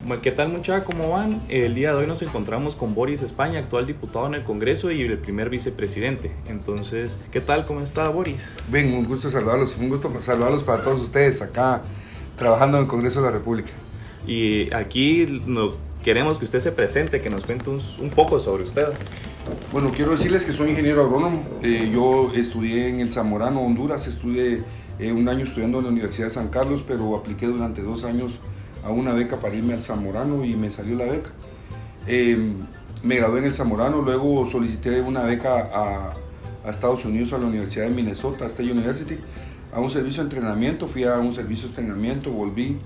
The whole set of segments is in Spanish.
Bueno, ¿qué tal, muchachos? ¿Cómo van? El día de hoy nos encontramos con Boris España, actual diputado en el Congreso y el primer vicepresidente. Entonces, ¿qué tal? ¿Cómo está, Boris? Bien, un gusto saludarlos para todos ustedes acá trabajando en el Congreso de la República. Y aquí queremos que usted se presente, que nos cuente un poco sobre usted. Bueno, quiero decirles que soy ingeniero agrónomo. Yo estudié en el Zamorano, Honduras. Estudié un año estudiando en la Universidad de San Carlos, pero apliqué durante 2 años a una beca para irme al Zamorano y me salió la beca. Me gradué en el Zamorano, luego solicité una beca a Estados Unidos, a la Universidad de Minnesota, State University, a un servicio de entrenamiento. Fui a un servicio de entrenamiento, volví.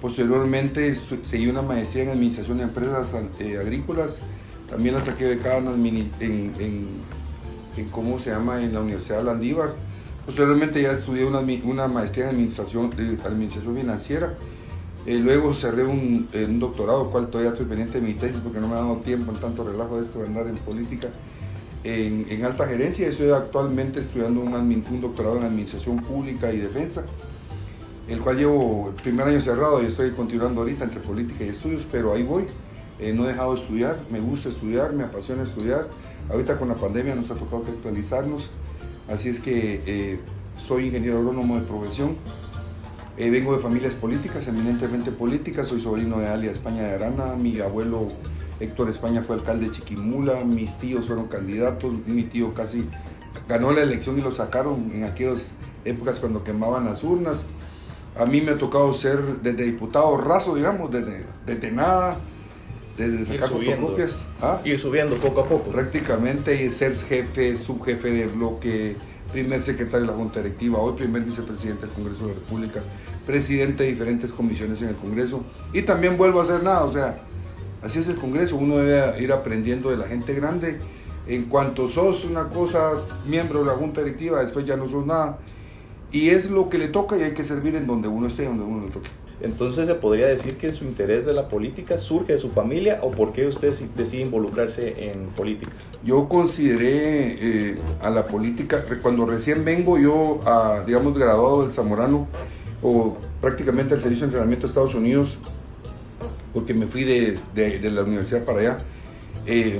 Posteriormente seguí una maestría en Administración de Empresas Agrícolas. También la saqué becada en ¿cómo se llama? En la Universidad de Landívar. Posteriormente ya estudié una maestría en Administración Financiera. Luego cerré un doctorado, cual todavía estoy pendiente de mi tesis porque no me ha dado tiempo en tanto relajo de esto de andar en política, en alta gerencia. Estoy actualmente estudiando un doctorado en Administración Pública y Defensa, el cual llevo el primer año cerrado y estoy continuando ahorita entre política y estudios, pero ahí voy. No he dejado de estudiar, me gusta estudiar, me apasiona estudiar. Ahorita con la pandemia nos ha tocado que actualizarnos, así es que soy ingeniero agrónomo de profesión. Vengo de familias políticas, eminentemente políticas. Soy sobrino de Alia España de Arana. Mi abuelo Héctor España fue alcalde de Chiquimula. Mis tíos fueron candidatos. Mi tío casi ganó la elección y lo sacaron en aquellas épocas cuando quemaban las urnas. A mí me ha tocado ser desde diputado raso, digamos, desde nada, desde sacar fotocopias. Ir subiendo poco a poco. Prácticamente, y ser jefe, subjefe de bloque, primer secretario de la Junta Directiva, hoy primer vicepresidente del Congreso de la República, presidente de diferentes comisiones en el Congreso, y también vuelvo a hacer nada. O sea, así es el Congreso. Uno debe ir aprendiendo de la gente grande. En cuanto sos una cosa, miembro de la Junta Directiva, después ya no sos nada, y es lo que le toca y hay que servir en donde uno esté, donde uno le toque. Entonces, ¿se podría decir que su interés de la política surge de su familia o por qué usted decide involucrarse en política? Yo consideré a la política, cuando recién vengo yo, digamos, graduado del Zamorano, o prácticamente al servicio de entrenamiento de Estados Unidos, porque me fui de la universidad para allá.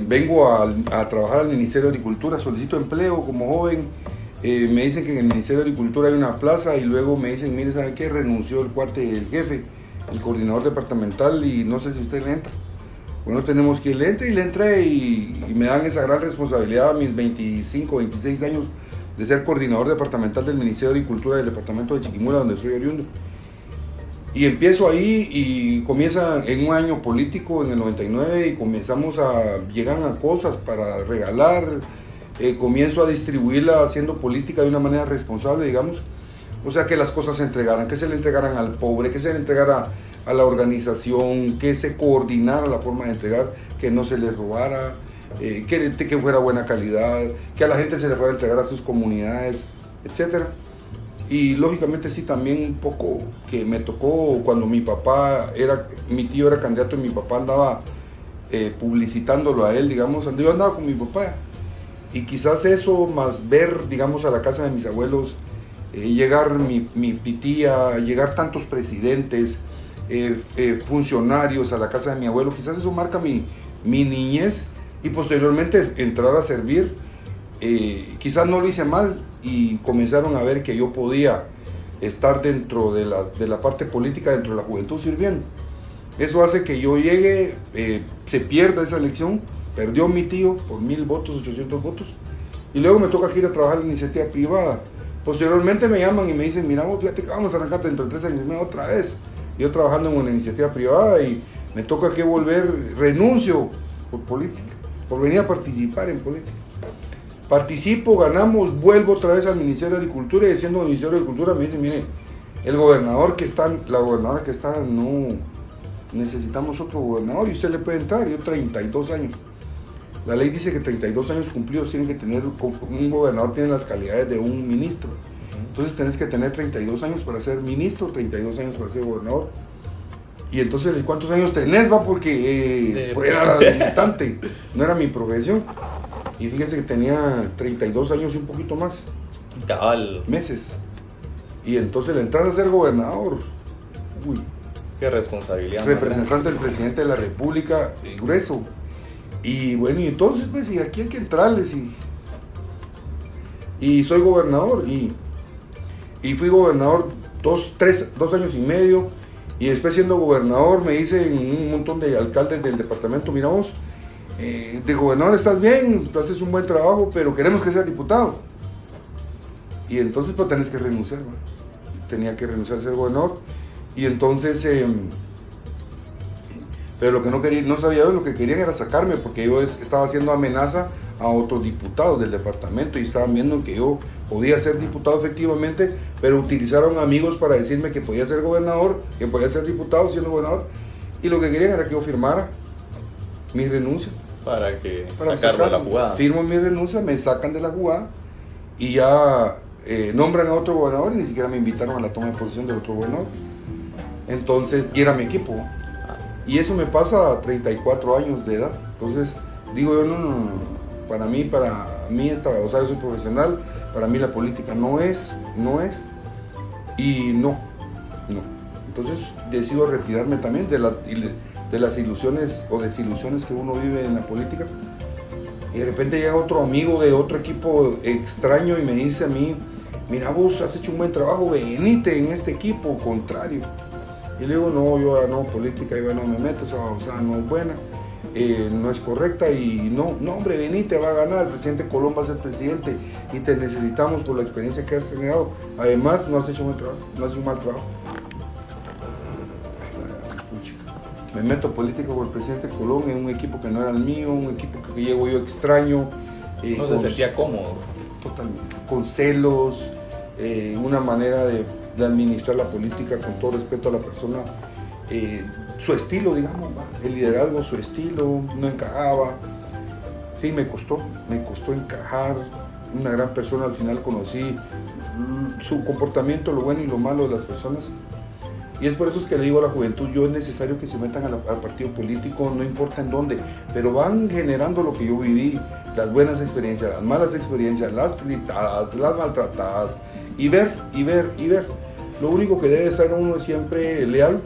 Vengo a trabajar al Ministerio de Agricultura, solicito empleo como joven. Me dicen que en el Ministerio de Agricultura hay una plaza y luego me dicen, mire, ¿sabe qué? Renunció el cuate, el jefe, el coordinador departamental, y no sé si usted le entra. Bueno, tenemos que ir, le entre, y le entré, y me dan esa gran responsabilidad a mis 25, 26 años de ser coordinador departamental del Ministerio de Agricultura del departamento de Chiquimula, donde soy oriundo. Y empiezo ahí y comienza en un año político, en el 99, y comenzamos llegan a cosas para regalar. Comienzo a distribuirla haciendo política de una manera responsable, digamos. O sea, que las cosas se entregaran, que se le entregaran al pobre, que se le entregara a la organización, que se coordinara la forma de entregar, que no se les robara, que fuera buena calidad, que a la gente se le fuera a entregar a sus comunidades, etc. Y lógicamente sí, también un poco que me tocó cuando mi tío era candidato y mi papá andaba publicitándolo a él, digamos. Yo andaba con mi papá. Y quizás eso, más ver, digamos, a la casa de mis abuelos, llegar mi tía, llegar tantos presidentes, funcionarios a la casa de mi abuelo, quizás eso marca mi niñez, y posteriormente entrar a servir. Quizás no lo hice mal y comenzaron a ver que yo podía estar dentro de la parte política, dentro de la juventud, sirviendo. Eso hace que yo llegue, se pierda esa elección. Perdió mi tío por 1000 votos, 800 votos, y luego me toca ir a trabajar en la iniciativa privada. Posteriormente me llaman y me dicen, mira, fíjate que vamos a arrancar dentro de 3 años, otra vez. Yo trabajando en una iniciativa privada y me toca que volver, renuncio por política, por venir a participar en política. Participo, ganamos, vuelvo otra vez al Ministerio de Agricultura, y siendo Ministerio de Agricultura me dicen, mire, la gobernadora que está, no, necesitamos otro gobernador y usted le puede entrar. Yo 32 años. La ley dice que 32 años cumplidos tienen que tener, un gobernador tiene las calidades de un ministro. Entonces tenés que tener 32 años para ser ministro, 32 años para ser gobernador. Y entonces, ¿cuántos años tenés? Porque era limitante, no era mi profesión. Y fíjese que tenía 32 años y un poquito más. Cabal. Meses. Y entonces le entras a ser gobernador. Uy, Qué responsabilidad. Representante del presidente de la República, grueso. Y bueno, y entonces pues, y aquí hay que entrarles y soy gobernador y fui gobernador 2 años y medio, y después siendo gobernador me dicen un montón de alcaldes del departamento: mira vos, de gobernador estás bien, haces un buen trabajo, pero queremos que seas diputado. Y entonces pues tenés que renunciar, ¿no? Tenía que renunciar a ser gobernador. Y entonces, pero lo que no quería, no sabía yo, lo que querían era sacarme, porque yo estaba haciendo amenaza a otros diputados del departamento y estaban viendo que yo podía ser diputado efectivamente, pero utilizaron amigos para decirme que podía ser gobernador, que podía ser diputado siendo gobernador, y lo que querían era que yo firmara mi renuncia. Para sacarlo de la jugada. Firmo mi renuncia, me sacan de la jugada y ya nombran a otro gobernador y ni siquiera me invitaron a la toma de posesión del otro gobernador. Entonces, y era mi equipo. Y eso me pasa a 34 años de edad. Entonces, digo yo, no. Para mí o sea, yo soy profesional, para mí la política no es, y no. Entonces, decido retirarme también de las ilusiones o desilusiones que uno vive en la política. Y de repente llega otro amigo de otro equipo extraño y me dice a mí: mira, vos has hecho un buen trabajo, venite en este equipo contrario. Y le digo: no, yo no, política yo no me meto, o sea, no es buena, no es correcta, y no, hombre, venite, va a ganar, el presidente Colón va a ser presidente y te necesitamos por la experiencia que has generado. Además, no has hecho un buen trabajo, no has hecho un mal trabajo. Me meto política con el presidente Colón en un equipo que no era el mío, un equipo que llego yo extraño. No se sentía cómodo. Totalmente. Con celos, una manera de administrar la política con todo respeto a la persona, su estilo, digamos, el liderazgo, su estilo, no encajaba. Sí, me costó encajar. Una gran persona, al final conocí su comportamiento, lo bueno y lo malo de las personas. Y es por eso que le digo a la juventud: yo es necesario que se metan al partido político, no importa en dónde, pero van generando lo que yo viví, las buenas experiencias, las malas experiencias, las gritadas, las maltratadas, y ver. Lo único que debe ser uno es siempre leal,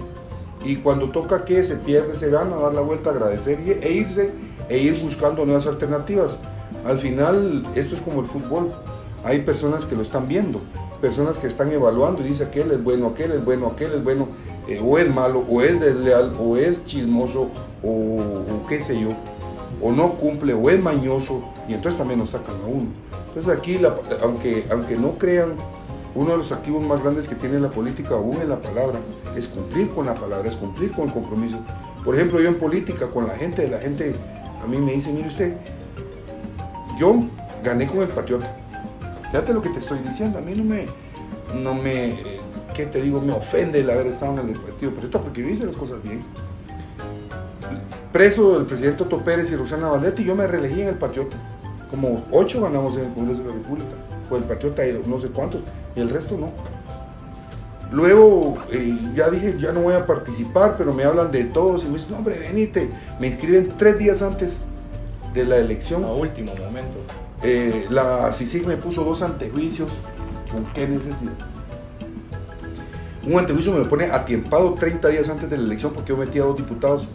y cuando toca que se pierde, se gana, dar la vuelta, agradecer e irse, e ir buscando nuevas alternativas. Al final, esto es como el fútbol, hay personas que lo están viendo, personas que están evaluando y dicen: aquel es bueno, aquel es bueno, o es malo, o es desleal, o es chismoso, o qué sé yo, o no cumple, o es mañoso, y entonces también nos sacan a uno. Entonces aquí, aunque no crean, uno de los activos más grandes que tiene la política aún es la palabra, es cumplir con la palabra, es cumplir con el compromiso. Por ejemplo, yo en política, con la gente a mí me dice: mire usted, yo gané con el Patriota. Fíjate lo que te estoy diciendo, a mí no me ¿qué te digo? Me ofende el haber estado en el partido Patriota, porque yo hice las cosas bien. Preso el presidente Otto Pérez y Rosana Valdetti, yo me reelegí en el Patriota. Como 8 ganamos en el Congreso de la República, con el Patriota y no sé cuántos, y el resto no. Luego ya dije: ya no voy a participar, pero me hablan de todos y me dicen: no, hombre, venite. Me inscriben 3 días antes de la elección. A último momento. La CICIG me puso 2 antejuicios. ¿Con qué necesidad? Un antejuicio me lo pone atiempado 30 días antes de la elección, porque yo metí a 2 diputados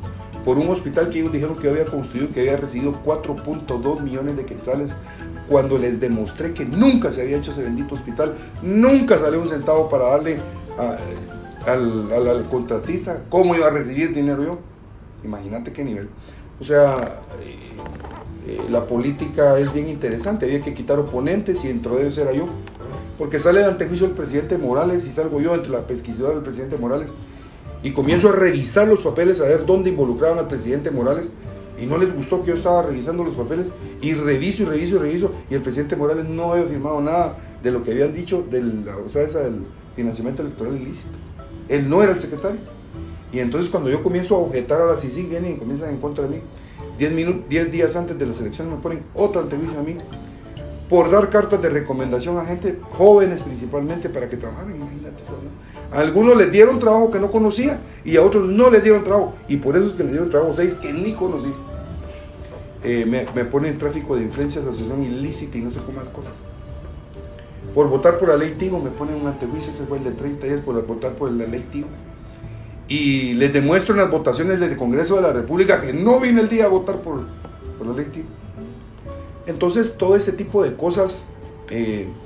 por un hospital que ellos dijeron que yo había construido, que había recibido 4.2 millones de quetzales, cuando les demostré que nunca se había hecho ese bendito hospital, nunca salió un centavo para darle al contratista. ¿Cómo iba a recibir dinero yo? Imagínate qué nivel. O sea, la política es bien interesante, había que quitar oponentes y dentro de ellos era yo, porque sale de antejuicio el presidente Morales y salgo yo entre la pesquisidora del presidente Morales y comienzo a revisar los papeles, a ver dónde involucraban al presidente Morales, y no les gustó que yo estaba revisando los papeles, y reviso, y el presidente Morales no había firmado nada de lo que habían dicho del financiamiento electoral ilícito. Él no era el secretario. Y entonces cuando yo comienzo a objetar a la CICIG, vienen y comienzan en contra de mí. 10 días antes de las elecciones me ponen otro antejuicio a mí por dar cartas de recomendación a gente, jóvenes principalmente, para que trabajaran. Imagínate eso, ¿no? A algunos les dieron trabajo que no conocía y a otros no les dieron trabajo, y por eso es que les dieron trabajo 6 que ni conocí. Me ponen tráfico de influencias, asociación ilícita y no sé cómo más cosas. Por votar por la ley Tigo me ponen un antejuicio, ese fue el de 30 días por votar por la ley Tigo. y les demuestro en las votaciones del Congreso de la República que no vine el día a votar por la ley TIC. Entonces, todo este tipo de cosas,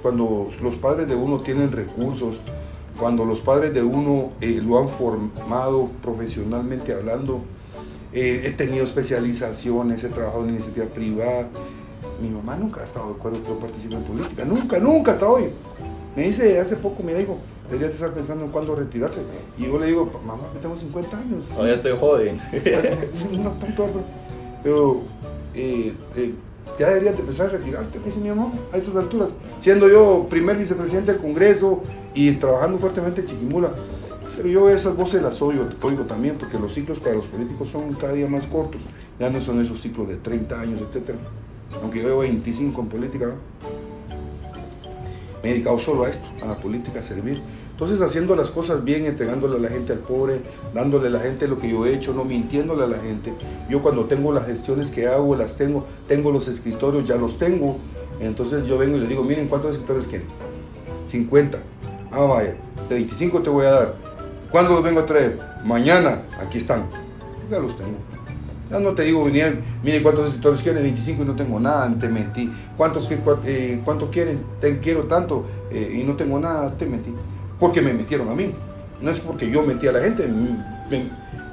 cuando los padres de uno tienen recursos, cuando los padres de uno lo han formado profesionalmente hablando, he tenido especializaciones, he trabajado en iniciativa privada. Mi mamá nunca ha estado de acuerdo que yo participe en política, nunca hasta hoy. Me dice, hace poco me dijo, debería de estar pensando en cuándo retirarse. Y yo le digo, mamá, que tengo 50 años. Todavía estoy joven. No tanto, pero ya deberías de empezar a retirarte, me dice mi mamá, a estas alturas. Siendo yo primer vicepresidente del Congreso y trabajando fuertemente en Chiquimula. Pero yo esas voces las oigo también, porque los ciclos para los políticos son cada día más cortos. Ya no son esos ciclos de 30 años, etc. Aunque yo llevo 25 en política, ¿no? Me he dedicado solo a esto, a la política, a servir. Entonces, haciendo las cosas bien, entregándole a la gente al pobre, dándole a la gente lo que yo he hecho, no mintiéndole a la gente. Yo cuando tengo las gestiones que hago, las tengo los escritorios, ya los tengo. Entonces yo vengo y les digo, miren, ¿cuántos escritorios quieren? 50. Ah, vaya, de 25 te voy a dar. ¿Cuándo los vengo a traer? Mañana, aquí están. Ya los tengo. Ya no te digo, miren cuántos escritorios quieren, 25 y no tengo nada, te mentí. ¿Cuánto quieren? Quiero tanto y no tengo nada, te mentí. Porque me metieron a mí. No es porque yo metí a la gente.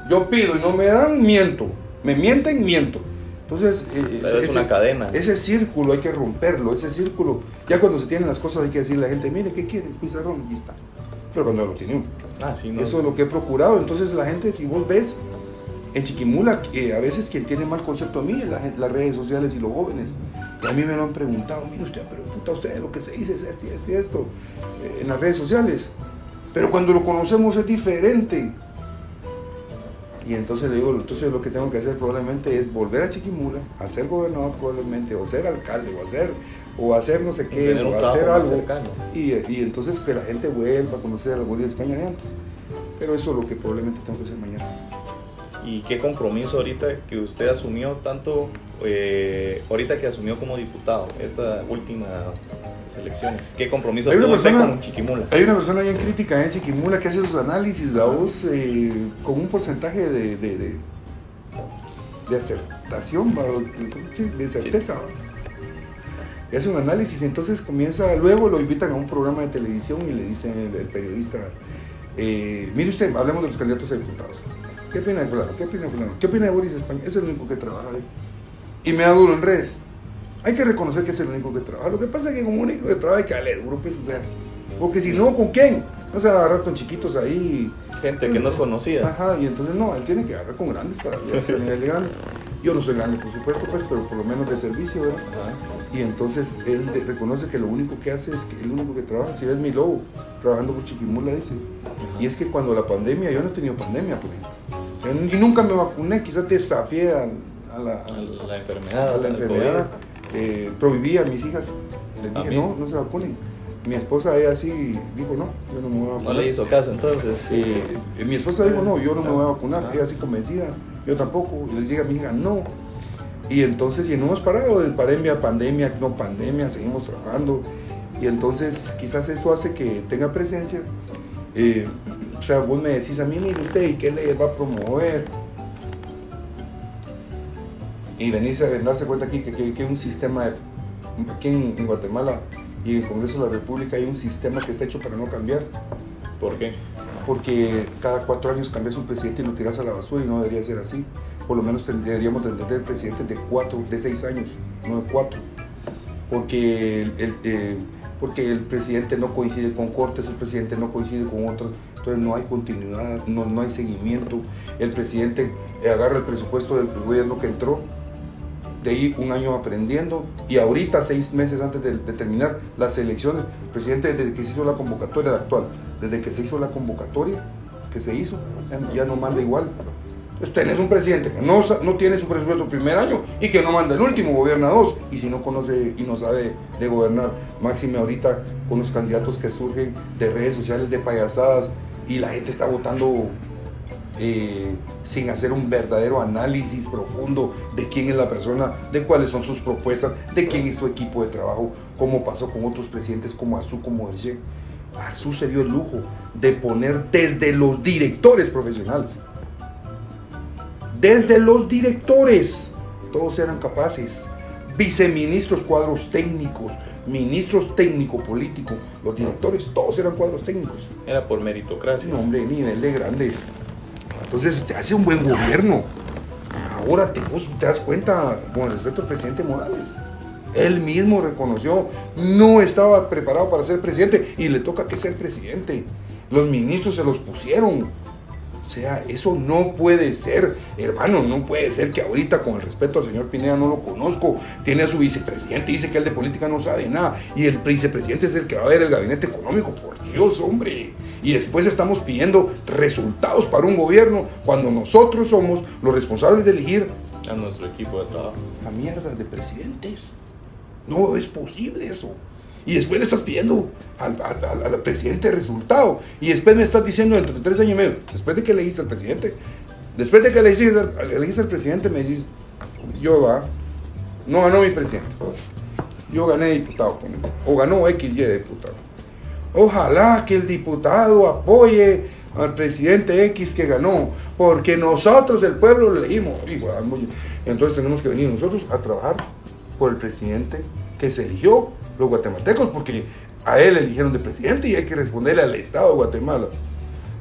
Yo pido y no me dan, miento. Me mienten, miento. Entonces, es una cadena. Ese círculo hay que romperlo, ese círculo. Ya cuando se tienen las cosas hay que decirle a la gente, mire, ¿qué quiere? Pizarrón, aquí está. Pero cuando lo tiene uno. Sí, no, eso es lo que he procurado. Entonces la gente, si vos ves, en Chiquimula, a veces quien tiene mal concepto a mí es las redes sociales y los jóvenes. Y a mí me lo han preguntado, mire usted, pero puta usted, lo que se dice es esto y esto, en las redes sociales. Pero cuando lo conocemos es diferente. Y entonces le digo, entonces lo que tengo que hacer probablemente es volver a Chiquimula, a ser gobernador probablemente, o ser alcalde, o hacer no sé qué, o hacer algo. Y entonces que la gente vuelva a conocer a la Bolivia de España de antes. Pero eso es lo que probablemente tengo que hacer mañana. ¿Y qué compromiso ahorita que usted asumió tanto, ahorita que asumió como diputado, estas últimas elecciones? ¿Qué compromiso tuvo usted con Chiquimula? Hay una persona bien crítica en Chiquimula que hace sus análisis, la voz, con un porcentaje de acertación, de certeza. Y hace un análisis, entonces luego lo invitan a un programa de televisión y le dicen el periodista, mire usted, hablemos de los candidatos a diputados. ¿Qué opina de fulano? ¿Qué opina de fulano? ¿Qué opina de Boris España? Ese es el único que trabaja ahí. Y me da duro en redes. Hay que reconocer que es el único que trabaja. Lo que pasa es que como único que trabaja hay que darle duro, pues, o sea, porque si no, ¿con quién? No se va a agarrar con chiquitos ahí. Gente que no es conocida. Ajá, y entonces no, él tiene que agarrar con grandes para llegar a nivel de grande. Yo no soy grande, por supuesto, pues, pero por lo menos de servicio, ¿verdad? Y entonces él reconoce que lo único que hace es que el único que trabaja, si es mi lobo, trabajando por Chiquimula, dice. Y es que cuando la pandemia, yo no he tenido pandemia, por ejemplo. Y nunca me vacuné, quizás desafié a la enfermedad. Prohibí a mis hijas, les dije no se vacunen. Mi esposa, ella sí dijo no, yo no me voy a vacunar. No le hizo caso entonces. Mi esposa dijo no, yo no me voy a vacunar, ella sí convencida, yo tampoco. Y les dije a mi hija no. Y entonces, y no hemos parado de pandemia, no pandemia, seguimos trabajando. Y entonces quizás eso hace que tenga presencia. O sea, vos me decís a mí, mire usted, ¿y qué leyes va a promover? Y venís a darse cuenta aquí que hay un sistema, aquí en Guatemala y en el Congreso de la República hay un sistema que está hecho para no cambiar. ¿Por qué? Porque cada 4 años cambias un presidente y lo tiras a la basura y no debería ser así. Por lo menos deberíamos tener presidentes de 6 años, no de 4. Porque el presidente no coincide con Cortes, el presidente no coincide con otros, entonces no hay continuidad, no hay seguimiento. El presidente agarra el presupuesto del gobierno que entró, de ahí un año aprendiendo, y ahorita 6 meses antes de terminar las elecciones, el presidente desde que se hizo la convocatoria actual, desde que se hizo la convocatoria que se hizo, ya no manda igual. Entonces tenés un presidente que no tiene su presupuesto el primer año y que no manda el último, gobierna 2, y si no conoce y no sabe de gobernar, máxime ahorita con los candidatos que surgen de redes sociales, de payasadas, y la gente está votando sin hacer un verdadero análisis profundo de quién es la persona, de cuáles son sus propuestas, de quién es su equipo de trabajo, como pasó con otros presidentes como Arzú, como Hergé. Arzú se dio el lujo de poner desde los directores profesionales. Desde los directores, todos eran capaces. Viceministros, cuadros técnicos, ministros técnico-políticos, los directores, todos eran cuadros técnicos. Era por meritocracia. No, hombre, nivel de grandes. Entonces te hace un buen gobierno. Ahora vos te das cuenta, con respecto al presidente Morales. Él mismo reconoció, no estaba preparado para ser presidente y le toca que ser presidente. Los ministros se los pusieron. O sea, eso no puede ser, hermano, no puede ser que ahorita, con el respeto al señor Pineda, no lo conozco, tiene a su vicepresidente, dice que él de política no sabe nada, y el vicepresidente es el que va a ver el gabinete económico, por Dios, hombre. Y después estamos pidiendo resultados para un gobierno, cuando nosotros somos los responsables de elegir a nuestro equipo de trabajo. A mierda de presidentes. No es posible eso. Y después le estás pidiendo al presidente resultado. Y después me estás diciendo dentro de 3 años y medio, después de que elegiste al presidente, después de que elegiste al presidente, me dices, no ganó mi presidente. Yo gané diputado, o ganó XY diputado. Ojalá que el diputado apoye al presidente X que ganó, porque nosotros, el pueblo, lo elegimos. Entonces tenemos que venir nosotros a trabajar por el presidente que se eligió, los guatemaltecos, porque a él eligieron de presidente y hay que responderle al Estado de Guatemala.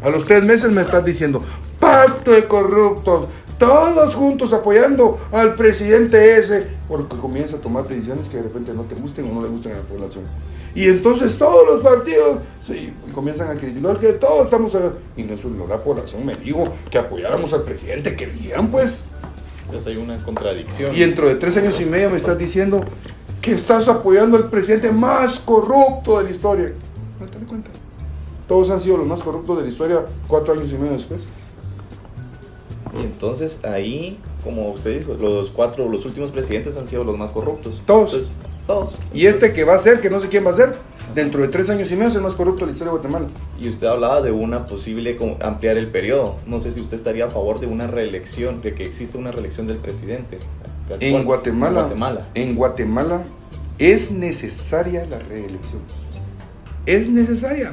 A los 3 meses me estás diciendo, pacto de corruptos, todos juntos apoyando al presidente ese, porque comienza a tomar decisiones que de repente no te gusten o no le gusten a la población. Y entonces todos los partidos comienzan a criticar que todos estamos... Y no, la población me dijo que apoyáramos al presidente, que eligieran pues. Entonces hay una contradicción. Y dentro de 3 años y medio me estás diciendo que estás apoyando al presidente más corrupto de la historia. No te das cuenta. Todos han sido los más corruptos de la historia 4 años y medio después. Y entonces ahí, como usted dijo, los últimos presidentes han sido los más corruptos. Todos. Entonces, todos. Y este que va a ser, que no sé quién va a ser, dentro de 3 años y medio es el más corrupto de la historia de Guatemala. Y usted hablaba de una posible ampliar el periodo. No sé si usted estaría a favor de una reelección, de que exista una reelección del presidente. En Guatemala es necesaria la reelección. Es necesaria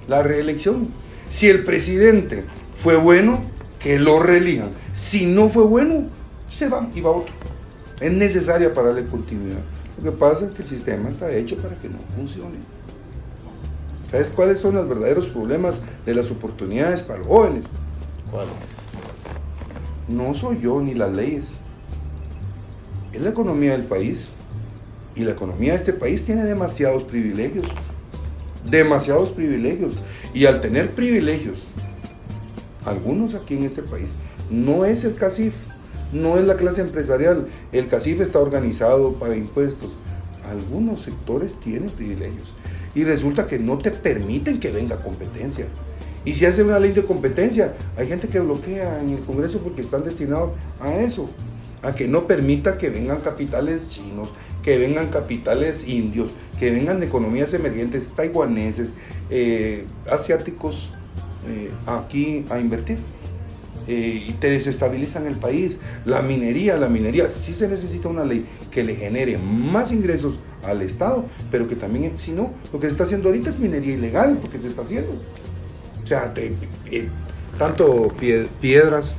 la reelección. Si el presidente fue bueno, que lo reelijan. Si no fue bueno, se va y va otro. Es necesaria para darle continuidad. Lo que pasa es que el sistema está hecho para que no funcione. ¿Sabes cuáles son los verdaderos problemas de las oportunidades para los jóvenes? ¿Cuáles? No soy yo ni las leyes. Es la economía del país. Y la economía de este país tiene demasiados privilegios. Demasiados privilegios. Y al tener privilegios, algunos aquí en este país, no es el CACIF, no es la clase empresarial. El CACIF está organizado, paga impuestos. Algunos sectores tienen privilegios. Y resulta que no te permiten que venga competencia. Y si hace una ley de competencia, hay gente que bloquea en el Congreso porque están destinados a eso. A que no permita que vengan capitales chinos, que vengan capitales indios, que vengan de economías emergentes, taiwaneses, asiáticos, aquí a invertir. Y te desestabilizan el país. La minería, sí se necesita una ley que le genere más ingresos al Estado, pero que también, si no, lo que se está haciendo ahorita es minería ilegal, porque se está haciendo. O sea, tanto piedras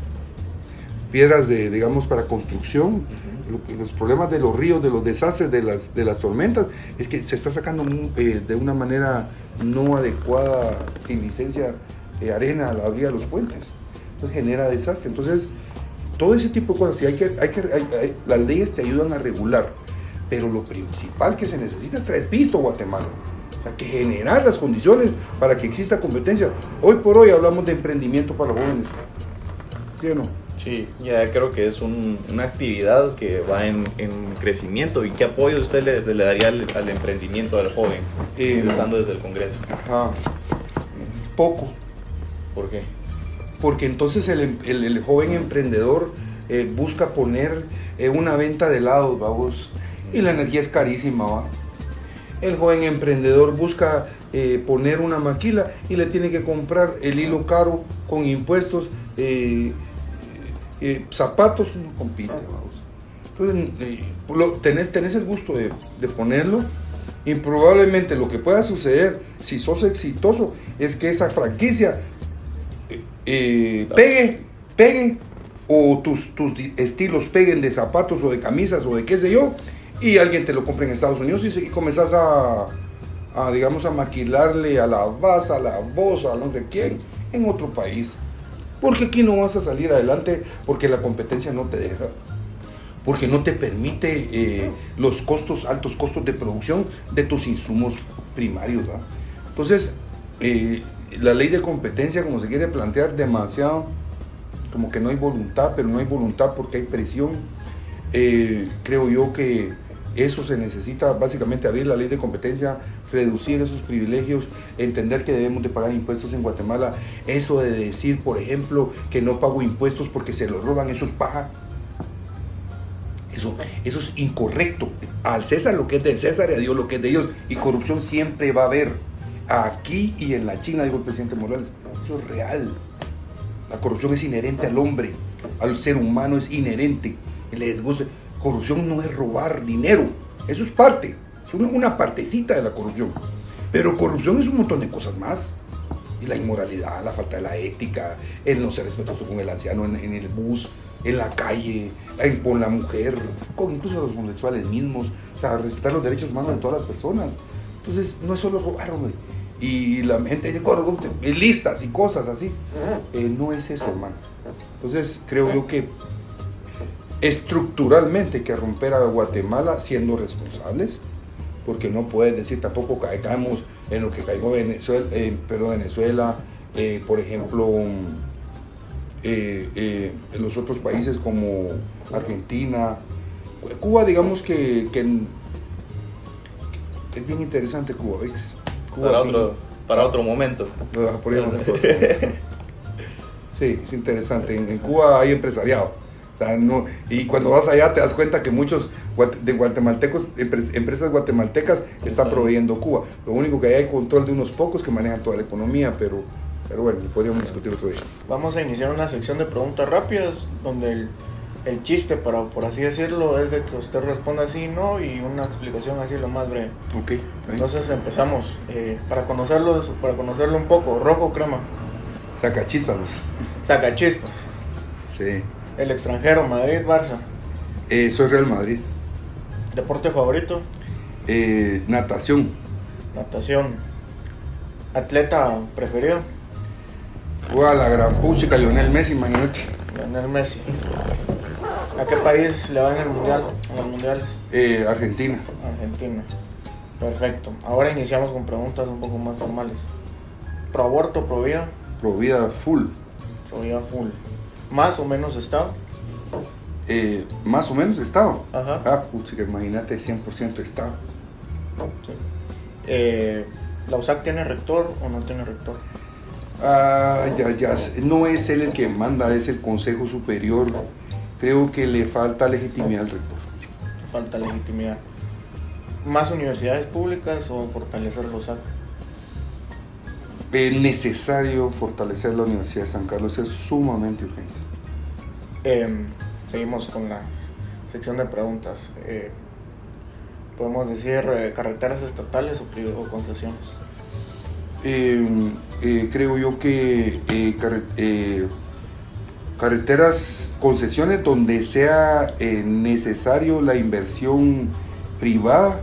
de, digamos, para construcción, los problemas de los ríos, de los desastres, de las tormentas, es que se está sacando de una manera no adecuada, sin licencia, arena a la orilla de los puentes. Entonces genera desastre. Entonces, todo ese tipo de cosas, las leyes te ayudan a regular, pero lo principal que se necesita es traer pisto a Guatemala. O sea, que generar las condiciones para que exista competencia. Hoy por hoy hablamos de emprendimiento para los jóvenes. ¿Sí o no? Sí, ya creo que es una actividad que va en crecimiento. ¿Y qué apoyo usted le daría al emprendimiento del joven, estando desde el Congreso? Ajá, poco. ¿Por qué? Porque entonces el joven emprendedor busca poner una venta de helados, vamos, y la energía es carísima, ¿va? El joven emprendedor busca poner una maquila y le tiene que comprar el hilo caro con impuestos, zapatos, no compite, vamos. Entonces, tenés el gusto de ponerlo Y probablemente lo que pueda suceder, si sos exitoso, es que esa franquicia pegue, o tus estilos peguen de zapatos o de camisas o de qué sé yo, y alguien te lo compre en Estados Unidos y comenzás digamos, a maquilarle a la Vaz, a la Voz, a no sé quién, en otro país. Porque aquí no vas a salir adelante, porque la competencia no te deja, porque no te permite los altos costos de producción de tus insumos primarios, ¿verdad? Entonces, la ley de competencia, como se quiere plantear, demasiado, como que no hay voluntad, pero no hay voluntad porque hay presión. Creo yo que eso se necesita, básicamente abrir la ley de competencia, reducir esos privilegios, entender que debemos de pagar impuestos en Guatemala. Eso de decir, por ejemplo, que no pago impuestos porque se los roban, eso es paja. Eso es incorrecto. Al César lo que es del César y a Dios lo que es de Dios. Y corrupción siempre va a haber. Aquí y en la China, dijo el presidente Morales. Eso es real. La corrupción es inherente al hombre, al ser humano es inherente. Le desguste. Corrupción no es robar dinero. Eso es parte. Es una partecita de la corrupción. Pero corrupción es un montón de cosas más. Y la inmoralidad, la falta de la ética, el no ser respetuoso con el anciano en el bus, en la calle, con la mujer, con incluso los homosexuales mismos. O sea, respetar los derechos humanos de todas las personas. Entonces, no es solo robar, hombre. Y la gente dice, listas y cosas así. No es eso, hermano. Entonces, creo yo que estructuralmente hay que romper a Guatemala siendo responsables, porque no puedes decir tampoco caemos en lo que cayó Venezuela, por ejemplo, en los otros países como Argentina, Cuba, digamos que es bien interesante Cuba, ¿viste? Cuba para otro momento. Sí, es interesante. En Cuba hay empresariado. O sea, no, y cuando vas allá te das cuenta que muchos de guatemaltecos, empresas guatemaltecas están proveyendo Cuba. Lo único que hay control de unos pocos que manejan toda la economía, pero bueno, podríamos discutir otro día. Vamos a iniciar una sección de preguntas rápidas donde el chiste, por así decirlo, es de que usted responda así, no, y una explicación así lo más breve. Okay. Entonces empezamos. Para conocerlo un poco, ¿rojo o crema? Saca chispas. Saca chispas. Sí. El extranjero, Madrid, Barça. Soy Real Madrid. ¿Deporte favorito? Natación. Natación. ¿Atleta preferido? La gran puchica, Lionel Messi, imagínate. Lionel Messi. ¿A qué país le va en el mundial? En los mundiales. Argentina. Argentina. Perfecto. Ahora iniciamos con preguntas un poco más formales. ¿Pro aborto, pro vida? Pro vida full. Pro vida full. ¿Más o menos estado? Más o menos estado. Ajá. Puchica, imagínate, 100% estado. Sí. ¿La USAC tiene rector o no tiene rector? Ya. No es él el que manda, es el Consejo Superior. Creo que le falta legitimidad al rector. Falta legitimidad. ¿Más universidades públicas o fortalecer la USAC? Es necesario fortalecer la Universidad de San Carlos, es sumamente urgente. Seguimos con la sección de preguntas. ¿Podemos decir carreteras estatales o concesiones? Creo yo que carreteras, concesiones donde sea necesario la inversión privada,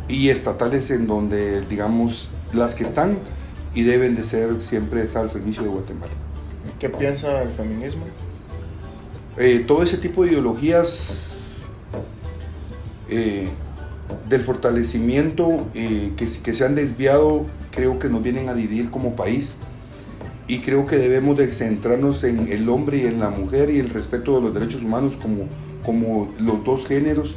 y estatales en donde, digamos, las que están y deben de ser siempre estar al servicio de Guatemala. ¿Qué piensa el feminismo? Todo ese tipo de ideologías del fortalecimiento que se han desviado, creo que nos vienen a dividir como país, y creo que debemos de centrarnos en el hombre y en la mujer y el respeto de los derechos humanos como los dos géneros,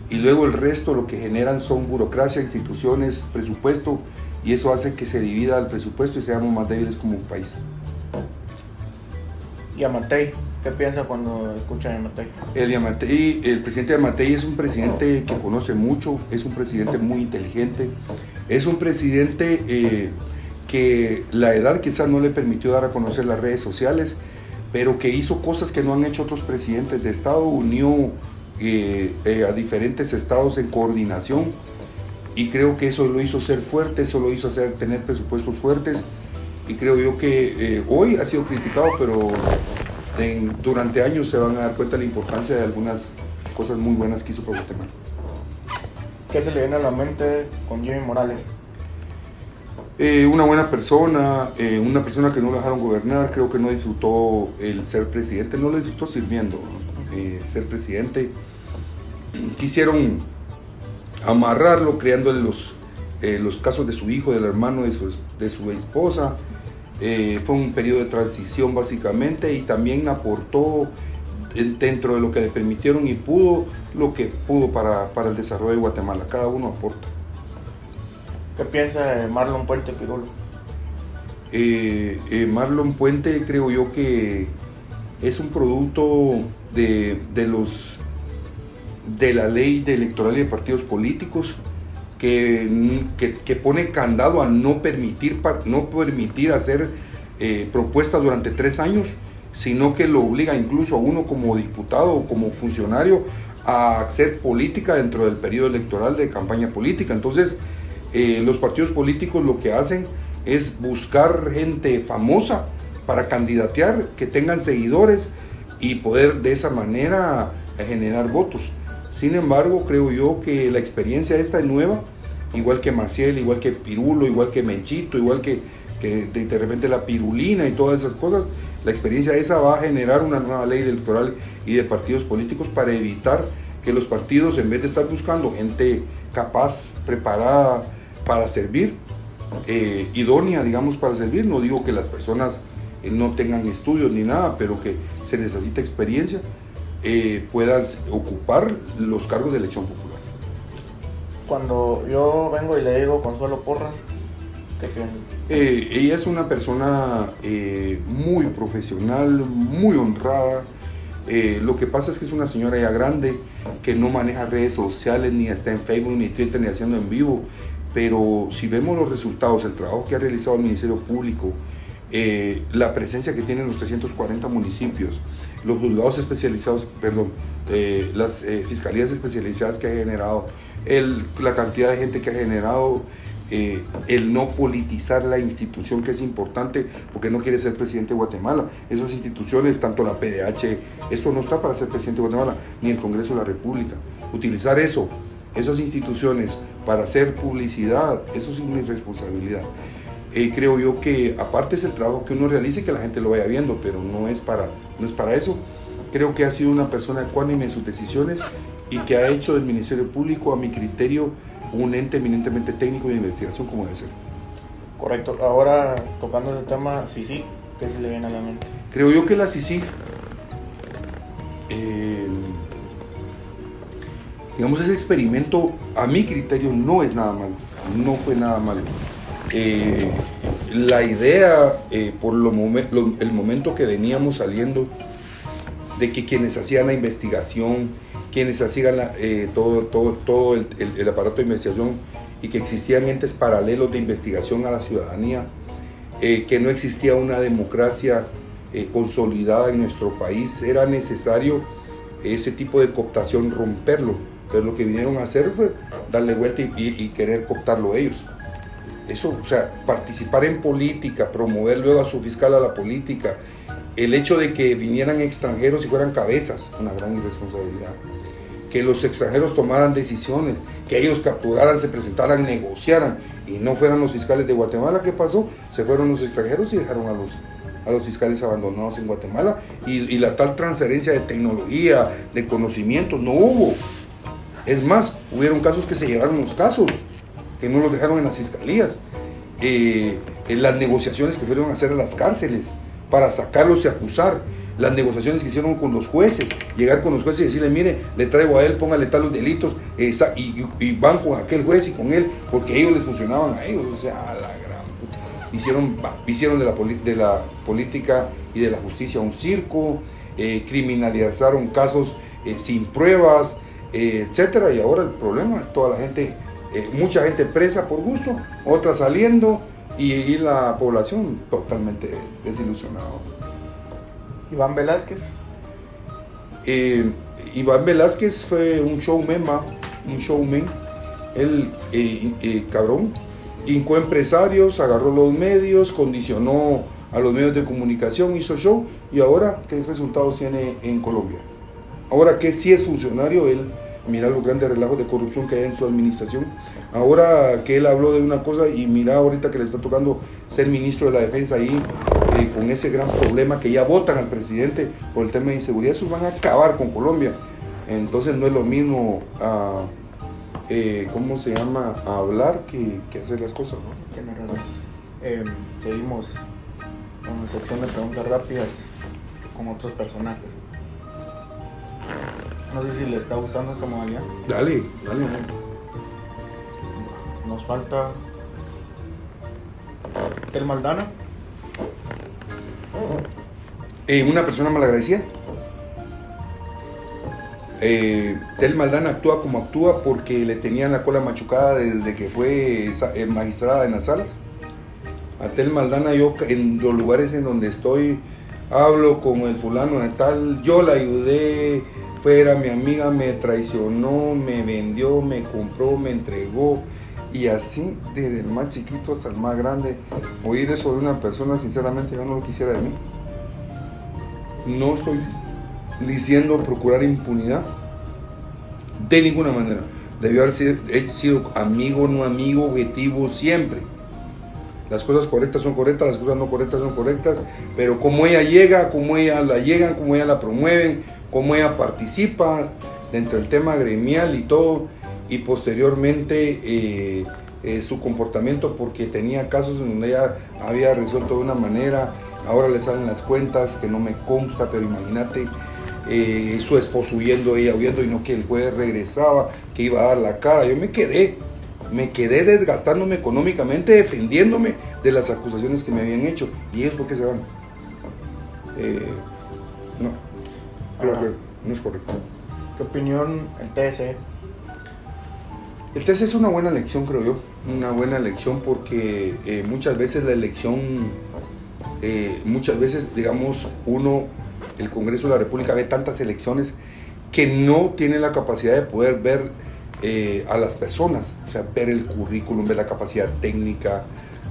y luego el resto lo que generan son burocracia, instituciones, presupuesto, y eso hace que se divida el presupuesto y seamos más débiles como un país. ¿Y Yamatei? ¿Qué piensa cuando escucha a Yamatei? El presidente Yamatei es un presidente que conoce mucho, es un presidente muy inteligente, es un presidente que la edad quizás no le permitió dar a conocer las redes sociales, pero que hizo cosas que no han hecho otros presidentes de Estado, unió a diferentes estados en coordinación, y creo que eso lo hizo ser fuerte, eso lo hizo tener presupuestos fuertes, y creo yo que hoy ha sido criticado, pero durante años se van a dar cuenta de la importancia de algunas cosas muy buenas que hizo para Guatemala. ¿Qué se le viene a la mente con Jimmy Morales? Una buena persona, una persona que no lo dejaron gobernar, creo que no disfrutó el ser presidente, no lo disfrutó sirviendo, ser presidente. Quisieron amarrarlo creándole los casos de su hijo, del hermano de su esposa. Fue un periodo de transición básicamente, y también aportó dentro de lo que le permitieron y pudo lo que pudo para el desarrollo de Guatemala. Cada uno aporta. ¿Qué piensa de Marlon Puente Pirulo? Marlon Puente creo yo que es un producto de la ley electoral y de partidos políticos que pone candado a no permitir hacer propuestas durante 3 años, sino que lo obliga incluso a uno como diputado o como funcionario a hacer política dentro del periodo electoral de campaña política. Entonces, los partidos políticos lo que hacen es buscar gente famosa para candidatear, que tengan seguidores y poder de esa manera generar votos. Sin embargo, creo yo que la experiencia esta es nueva, igual que Maciel, igual que Pirulo, igual que Menchito, igual que de repente la pirulina y todas esas cosas. La experiencia esa va a generar una nueva ley electoral y de partidos políticos para evitar que los partidos, en vez de estar buscando gente capaz, preparada para servir, idónea, digamos, para servir, no digo que las personas no tengan estudios ni nada, pero que se necesita experiencia, puedan ocupar los cargos de elección popular. Cuando yo vengo y le digo Consuelo Porras, ¿qué piensa? Ella es una persona muy profesional, muy honrada. Lo que pasa es que es una señora ya grande, que no maneja redes sociales, ni está en Facebook, ni Twitter, ni haciendo en vivo. Pero si vemos los resultados, el trabajo que ha realizado el Ministerio Público, la presencia que tienen los 340 municipios, los juzgados especializados, las fiscalías especializadas que ha generado, la cantidad de gente que ha generado, el no politizar la institución, que es importante, porque no quiere ser presidente de Guatemala. Esas instituciones, tanto la PDH, esto no está para ser presidente de Guatemala, ni el Congreso de la República. Utilizar esas instituciones para hacer publicidad, eso es una irresponsabilidad. Creo yo que aparte es el trabajo que uno realice y que la gente lo vaya viendo, pero no es para eso. Creo que ha sido una persona ecuánime en sus decisiones y que ha hecho del Ministerio Público, a mi criterio, un ente eminentemente técnico de investigación como debe ser. Correcto. Ahora, tocando ese tema, CICIG, ¿qué se le viene a la mente? Creo yo que la CICIG, digamos, ese experimento, a mi criterio, no es nada malo, no fue nada malo. La idea, por el momento que veníamos saliendo, de que quienes hacían la investigación, quienes hacían todo el aparato de investigación, y que existían entes paralelos de investigación a la ciudadanía, que no existía una democracia consolidada en nuestro país, era necesario ese tipo de cooptación romperlo. Pero lo que vinieron a hacer fue darle vuelta y querer cooptarlo ellos. Eso, o sea, participar en política, promover luego a su fiscal a la política, el hecho de que vinieran extranjeros y fueran cabezas, una gran irresponsabilidad. Que los extranjeros tomaran decisiones, que ellos capturaran, se presentaran, negociaran, y no fueran los fiscales de Guatemala. ¿Qué pasó? Se fueron los extranjeros y dejaron a los fiscales abandonados en Guatemala, y la tal transferencia de tecnología, de conocimientos, no hubo. Es más, hubieron casos que se llevaron los casos, que no los dejaron en las fiscalías. En las negociaciones que fueron a hacer a las cárceles para sacarlos y acusar, las negociaciones que hicieron con los jueces, llegar con los jueces y decirle, mire, le traigo a él, póngale tal los delitos, y van con aquel juez y con él, porque ellos les funcionaban a ellos. O sea, a la gran puta. Hicieron de la política y de la justicia un circo, criminalizaron casos sin pruebas, etcétera. Y ahora el problema, toda la gente, mucha gente presa por gusto, otra saliendo, y la población totalmente desilusionada. Iván Velázquez. Iván Velázquez fue un showman, el cabrón, hincó empresarios, agarró los medios, condicionó a los medios de comunicación, hizo show, y ahora, ¿qué resultados tiene en Colombia? Ahora que sí es funcionario, él mira los grandes relajos de corrupción que hay en su administración. Ahora que él habló de una cosa y mira ahorita que le está tocando ser ministro de la defensa ahí, con ese gran problema que ya votan al presidente por el tema de inseguridad, esos van a acabar con Colombia. Entonces no es lo mismo ¿cómo se llama? A hablar que hacer las cosas, ¿no? Tienes razón. Seguimos con la sección de preguntas rápidas con otros personajes. No sé si le está gustando esta modalidad. Dale. Nos falta Tel Maldana. Una persona malagradecida. Tel Maldana actúa como actúa porque le tenían la cola machucada desde que fue magistrada en las salas. A Tel Maldana, yo en los lugares en donde estoy hablo con el fulano de tal, yo la ayudé, era mi amiga, me traicionó, me vendió, me compró, me entregó, y así desde el más chiquito hasta el más grande. Oír eso de una persona, sinceramente yo no lo quisiera de mí. No estoy diciendo procurar impunidad de ninguna manera. Debió haber sido amigo, no amigo, objetivo siempre. Las cosas correctas son correctas, las cosas no correctas son correctas, pero como ella llega, como ella la llegan, como ella la promueven, como ella participa dentro del tema gremial y todo, y posteriormente su comportamiento, porque tenía casos en donde ella había resuelto de una manera, ahora le salen las cuentas que no me consta, pero imagínate, su esposo huyendo, ella huyendo, y no que el juez regresaba, que iba a dar la cara. Yo me quedé desgastándome económicamente, defendiéndome de las acusaciones que me habían hecho. ¿Y ellos por qué se van? No, creo que no es correcto. ¿Qué opinión el TSE? El TSE es una buena elección, creo yo. Una buena elección porque muchas veces la elección, digamos, el Congreso de la República ve tantas elecciones que no tiene la capacidad de poder ver a las personas, o sea, ver el currículum, ver la capacidad técnica,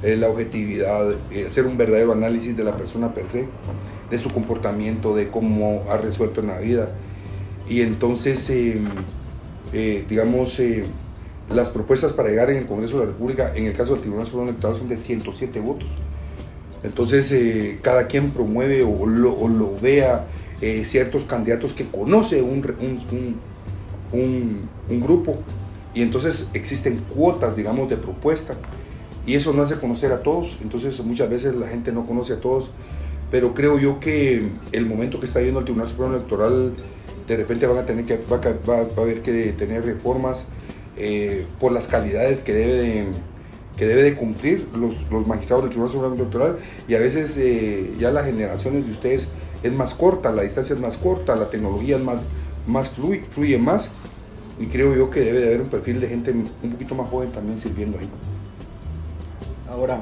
la objetividad, hacer un verdadero análisis de la persona per se, de su comportamiento, de cómo ha resuelto en la vida. Y entonces, las propuestas para llegar en el Congreso de la República, en el caso del Tribunal Supremo Electoral, son de 107 votos. Entonces, cada quien promueve o lo vea ciertos candidatos que conoce un grupo, y entonces existen cuotas, digamos, de propuesta, y eso no hace conocer a todos. Entonces muchas veces la gente no conoce a todos, pero creo yo que el momento que está yendo el Tribunal Supremo Electoral, de repente va a haber que tener reformas por las calidades que debe de cumplir los magistrados del Tribunal Supremo Electoral, y a veces ya las generaciones de ustedes es más corta, la distancia es más corta, la tecnología es más fluye más, y creo yo que debe de haber un perfil de gente un poquito más joven también sirviendo ahí. Ahora,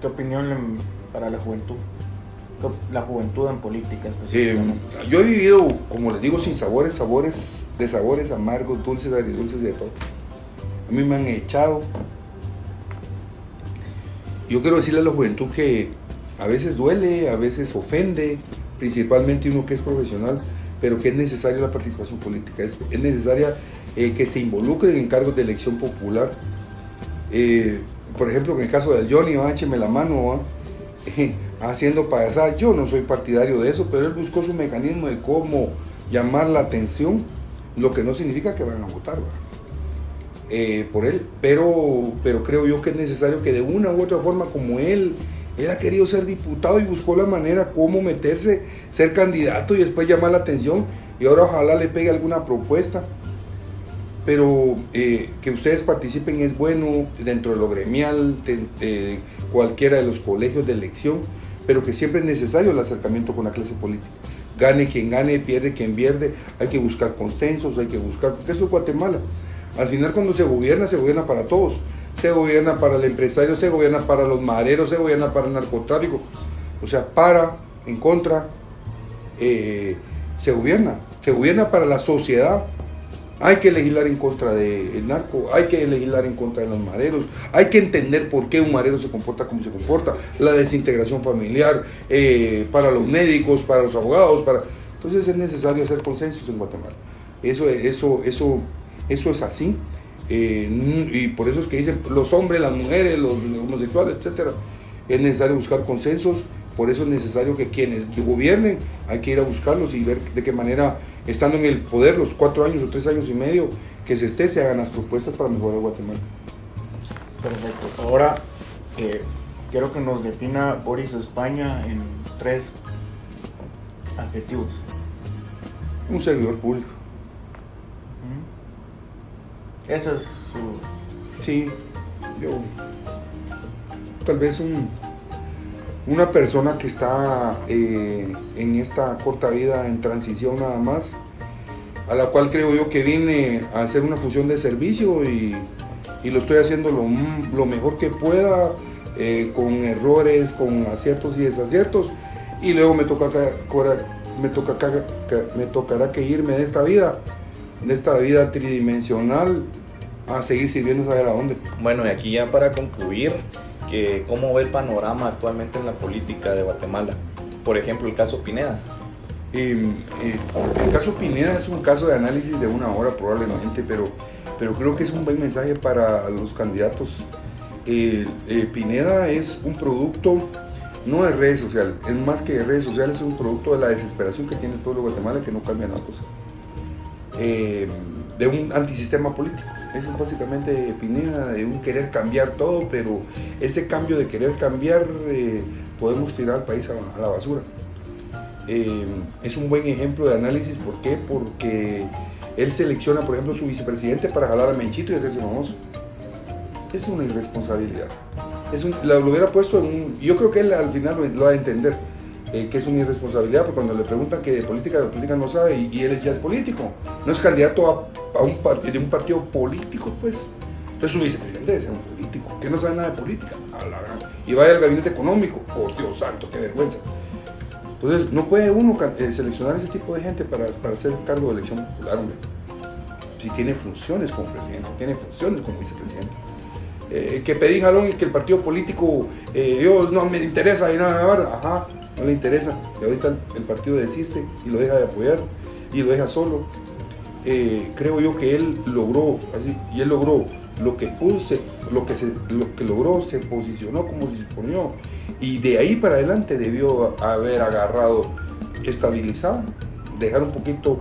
¿qué opinión para la juventud? La juventud en política específicamente. Yo he vivido, como les digo, sin sabores, de sabores amargos, dulces, agridulces, de todo. A mí me han echado. Yo quiero decirle a la juventud que a veces duele, a veces ofende, principalmente uno que es profesional, pero que es necesaria la participación política, es necesaria que se involucren en cargos de elección popular. Por ejemplo, en el caso del Johnny, écheme la mano, haciendo payasadas. Yo no soy partidario de eso, pero él buscó su mecanismo de cómo llamar la atención, lo que no significa que van a votar por él, pero creo yo que es necesario que de una u otra forma, como él ha querido ser diputado y buscó la manera cómo meterse, ser candidato y después llamar la atención, y ahora ojalá le pegue alguna propuesta. Pero que ustedes participen es bueno dentro de lo gremial, de cualquiera de los colegios de elección, pero que siempre es necesario el acercamiento con la clase política. Gane quien gane, pierde quien pierde, hay que buscar consensos, porque eso es Guatemala. Al final, cuando se gobierna para todos. Se gobierna para el empresario, se gobierna para los madereros, se gobierna para el narcotráfico. O sea, en contra, se gobierna para la sociedad. Hay que legislar en contra del narco, hay que legislar en contra de los mareros, hay que entender por qué un marero se comporta como se comporta, la desintegración familiar, para los médicos, para los abogados, entonces es necesario hacer consensos en Guatemala. Eso es así. Y por eso es que dicen los hombres, las mujeres, los homosexuales, etcétera. Es necesario buscar consensos, por eso es necesario que quienes gobiernen hay que ir a buscarlos y ver de qué manera, estando en el poder los 4 años o 3 años y medio que se hagan las propuestas para mejorar Guatemala. Perfecto. Ahora quiero que nos defina Boris España en 3 adjetivos. Un servidor público. Ese es su... Sí, yo tal vez una persona que está en esta corta vida en transición nada más, a la cual creo yo que vine a hacer una función de servicio y lo estoy haciendo lo mejor que pueda, con errores, con aciertos y desaciertos, y luego me tocará que irme de esta vida tridimensional a seguir sirviendo a ver a dónde. Bueno, y aquí ya para concluir, ¿cómo ve el panorama actualmente en la política de Guatemala? Por ejemplo, el caso Pineda. El caso Pineda es un caso de análisis de 1 hora probablemente, pero creo que es un buen mensaje para los candidatos. Pineda es un producto no de redes sociales, es más que de redes sociales, es un producto de la desesperación que tiene el pueblo de Guatemala, que no cambian las cosas. De un antisistema político. Eso es básicamente Pineda, de un querer cambiar todo, pero ese cambio de querer cambiar podemos tirar al país a la basura. Es un buen ejemplo de análisis. ¿Por qué? Porque él selecciona, por ejemplo, su vicepresidente para jalar a Menchito y hacerse famoso. Es una irresponsabilidad. Lo hubiera puesto yo creo que él al final lo va a entender. Que es una irresponsabilidad, porque cuando le preguntan que de política no sabe, y él ya es político, no es candidato de un partido político, pues. Entonces su vicepresidente debe ser un político, que no sabe nada de política, y vaya al gabinete económico, oh Dios santo, qué vergüenza. Entonces no puede uno seleccionar ese tipo de gente para hacer cargo de elección popular, hombre. Si tiene funciones como presidente, tiene funciones como vicepresidente. Que pedí jalón y que el partido político, yo no me interesa y nada, no le interesa, y ahorita el partido desiste y lo deja de apoyar y lo deja solo. Creo yo que él logró lo que logró, se posicionó como se ponió, y de ahí para adelante debió haber agarrado, estabilizado, dejar un poquito